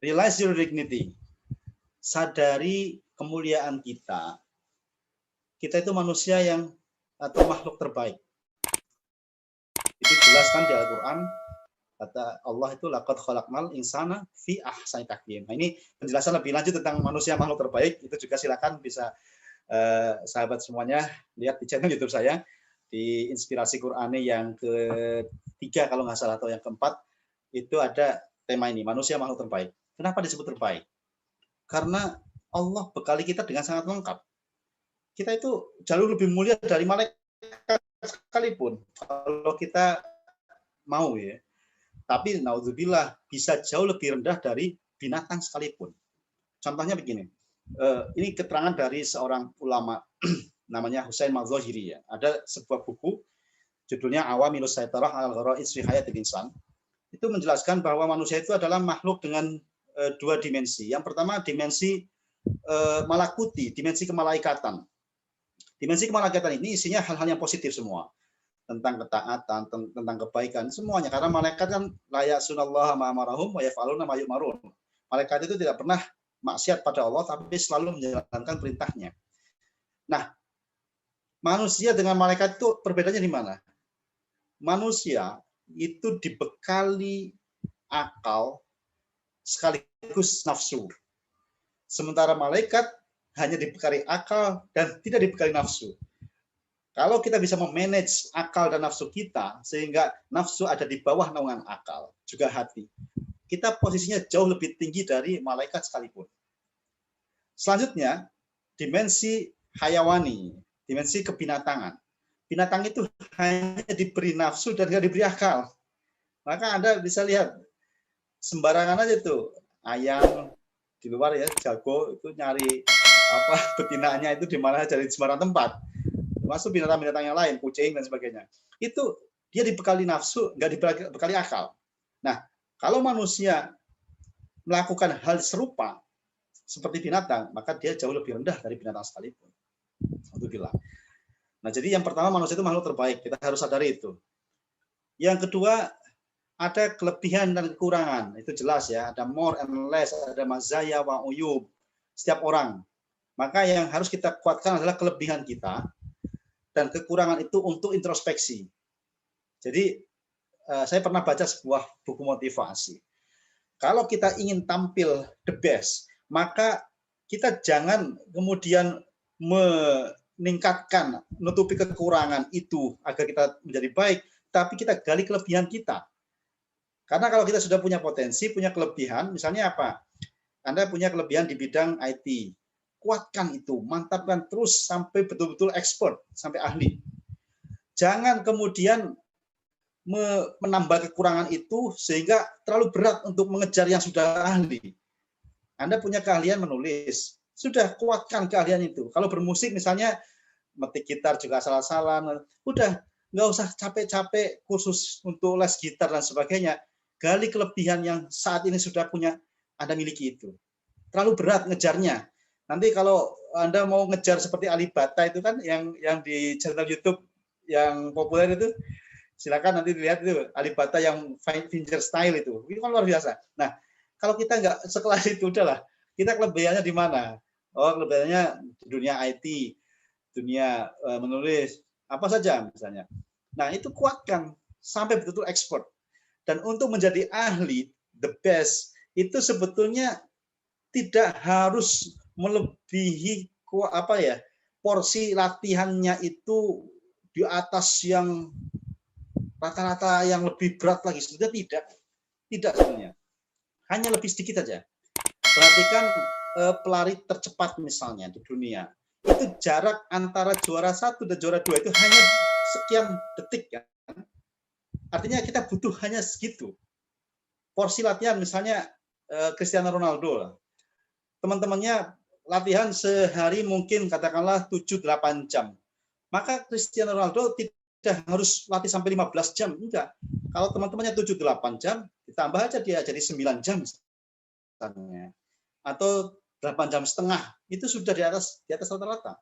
Realize your dignity. Sadari kemuliaan kita. Kita itu manusia yang atau makhluk terbaik. Itu jelaskan di Al-Quran. Kata Allah itu laqad khalaqnal insana fi ahsani taqwim. Nah, ini penjelasan lebih lanjut tentang manusia makhluk terbaik. Itu juga silakan bisa sahabat semuanya lihat di channel YouTube saya di Inspirasi Qur'ani yang ketiga kalau nggak salah atau yang keempat itu ada tema ini, manusia makhluk terbaik. Kenapa disebut terbaik? Karena Allah bekali kita dengan sangat lengkap. Kita itu jauh lebih mulia dari malaikat sekalipun kalau kita mau ya. Tapi naudzubillah bisa jauh lebih rendah dari binatang sekalipun. Contohnya begini, ini keterangan dari seorang ulama namanya Husain Al-Zahiri ya. Ada sebuah buku judulnya Awamilus Saitarah al-Ghara'is fi Hayatil Insan. Itu menjelaskan bahwa manusia itu adalah makhluk dengan dua dimensi. Yang pertama dimensi malakuti, dimensi kemalaikatan. Dimensi kemalaikatan ini isinya hal-hal yang positif semua. Tentang ketaatan, tentang kebaikan, semuanya. Karena malaikat kan layak sunallah ma'amarahum wa yaf'aluna ma yu'marun. Malaikat itu tidak pernah maksiat pada Allah, tapi selalu menjalankan perintahnya. Nah, manusia dengan malaikat itu perbedaannya di mana? Manusia itu dibekali akal sekaligus nafsu. Sementara malaikat hanya dibekali akal dan tidak dibekali nafsu. Kalau kita bisa memanage akal dan nafsu kita, sehingga nafsu ada di bawah naungan akal, juga hati, kita posisinya jauh lebih tinggi dari malaikat sekalipun. Selanjutnya, dimensi hayawani, dimensi kebinatangan. Binatang itu hanya diberi nafsu dan tidak diberi akal. Maka Anda bisa lihat, sembarangan aja tuh, ayam di luar ya, jago itu nyari betinanya itu di mana dari sembarang tempat. Termasuk binatang-binatang yang lain, kucing dan sebagainya. Itu dia dibekali nafsu, nggak dibekali akal. Nah, kalau manusia melakukan hal serupa seperti binatang, maka dia jauh lebih rendah dari binatang sekalipun. Alhamdulillah. Nah, jadi yang pertama manusia itu makhluk terbaik, kita harus sadari itu. Yang kedua, ada kelebihan dan kekurangan, itu jelas ya. Ada more and less, ada mazaya wa uyub, setiap orang. Maka yang harus kita kuatkan adalah kelebihan kita, dan kekurangan itu untuk introspeksi. Jadi saya pernah baca sebuah buku motivasi. Kalau kita ingin tampil the best, maka kita jangan kemudian meningkatkan, menutupi kekurangan itu agar kita menjadi baik, tapi kita gali kelebihan kita. Karena kalau kita sudah punya potensi, punya kelebihan, misalnya apa? Anda punya kelebihan di bidang IT. Kuatkan itu, mantapkan terus sampai betul-betul expert, sampai ahli. Jangan kemudian menambah kekurangan itu sehingga terlalu berat untuk mengejar yang sudah ahli. Anda punya keahlian menulis, sudah kuatkan keahlian itu. Kalau bermusik misalnya, metik gitar juga asal-asalan, udah nggak usah capek-capek khusus untuk les gitar dan sebagainya. Gali kelebihan yang saat ini sudah punya, Anda miliki itu. Terlalu berat ngejarnya. Nanti kalau Anda mau ngejar seperti Alibata itu kan yang di channel YouTube yang populer itu, silakan nanti dilihat itu Alibata yang finger style itu kan luar biasa. Nah, kalau kita nggak sekelas itu udahlah, kita kelebihannya di mana? Oh, kelebihannya di dunia IT, dunia menulis, apa saja misalnya. Nah, itu kuatkan sampai betul-betul expert. Dan untuk menjadi ahli, the best, itu sebetulnya tidak harus melebihi porsi latihannya itu di atas yang rata-rata yang lebih berat lagi. Sebetulnya tidak sebenarnya, hanya lebih sedikit saja. Perhatikan pelari tercepat misalnya di dunia, itu jarak antara juara 1 dan juara 2 itu hanya sekian detik kan. Artinya kita butuh hanya segitu. Porsi latihan misalnya Cristiano Ronaldo, teman-temannya latihan sehari mungkin katakanlah 7-8 jam. Maka Cristiano Ronaldo tidak harus latih sampai 15 jam, enggak. Kalau teman-temannya 7-8 jam, ditambah aja dia jadi 9 jam misalnya. Atau 8 jam setengah, itu sudah di atas rata-rata.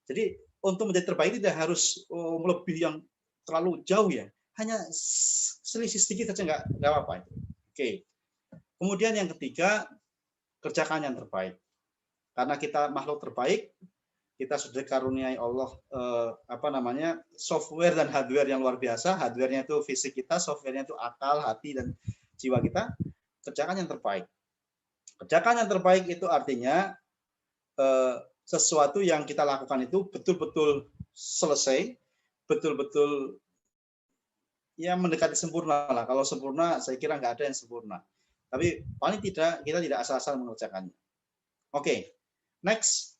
Jadi untuk menjadi terbaik tidak harus melebihi yang terlalu jauh ya. Hanya selisih sedikit saja enggak apa-apa itu. Oke. Kemudian yang ketiga, kerjakan yang terbaik. Karena kita makhluk terbaik, kita sudah dikaruniai Allah software dan hardware yang luar biasa. Hardware-nya itu fisik kita, software-nya itu akal, hati dan jiwa kita. Kerjakan yang terbaik. Kerjakan yang terbaik itu artinya sesuatu yang kita lakukan itu betul-betul selesai, betul-betul ya mendekati sempurna lah. Kalau sempurna, saya kira nggak ada yang sempurna. Tapi paling tidak kita tidak asal-asal mengerjakannya. Oke, next.